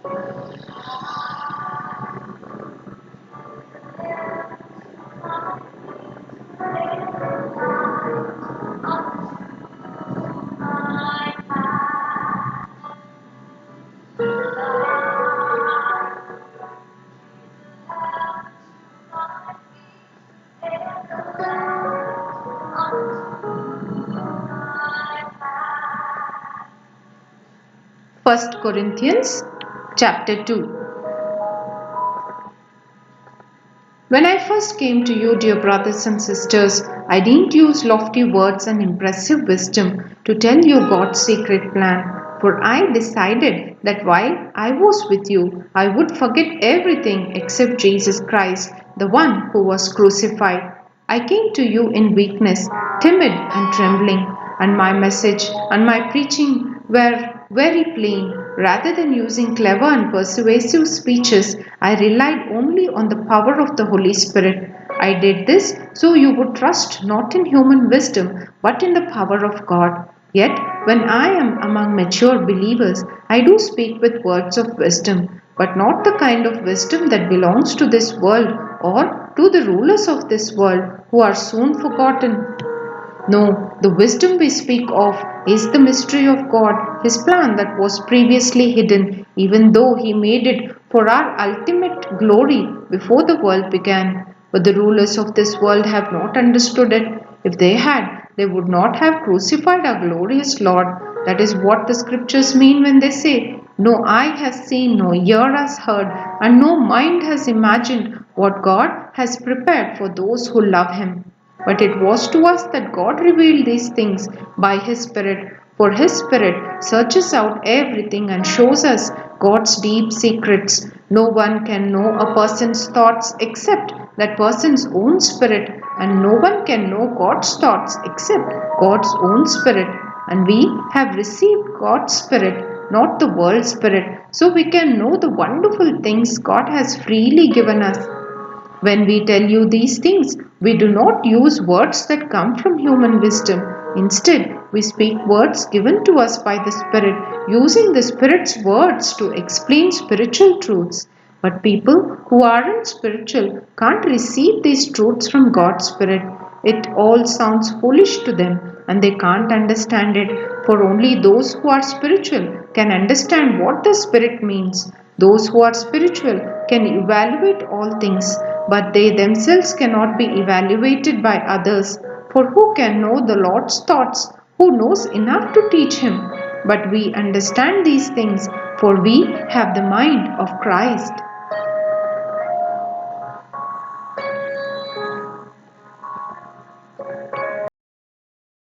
First Corinthians chapter 2. When I first came to you, dear brothers and sisters, I didn't use lofty words and impressive wisdom to tell you God's secret plan, for I decided that while I was with you, I would forget everything except Jesus Christ, the one who was crucified. I came to you in weakness, timid and trembling, and my message and my preaching were very plain. Rather than using clever and persuasive speeches, I relied only on the power of the Holy Spirit. I did this so you would trust not in human wisdom but in the power of God. Yet, when I am among mature believers, I do speak with words of wisdom, but not the kind of wisdom that belongs to this world or to the rulers of this world who are soon forgotten. No, the wisdom we speak of is the mystery of God, His plan that was previously hidden, even though He made it for our ultimate glory before the world began. But the rulers of this world have not understood it. If they had, they would not have crucified our glorious Lord. That is what the scriptures mean when they say, "No eye has seen, no ear has heard, and no mind has imagined what God has prepared for those who love Him." But it was to us that God revealed these things by His Spirit, for His Spirit searches out everything and shows us God's deep secrets. No one can know a person's thoughts except that person's own spirit, and no one can know God's thoughts except God's own spirit. And we have received God's Spirit, not the world's spirit, so we can know the wonderful things God has freely given us. When we tell you these things, we do not use words that come from human wisdom. Instead, we speak words given to us by the Spirit, using the Spirit's words to explain spiritual truths. But people who aren't spiritual can't receive these truths from God's Spirit. It all sounds foolish to them and they can't understand it, for only those who are spiritual can understand what the Spirit means. Those who are spiritual can evaluate all things, but they themselves cannot be evaluated by others. For who can know the Lord's thoughts? Who knows enough to teach him? But we understand these things, for we have the mind of Christ.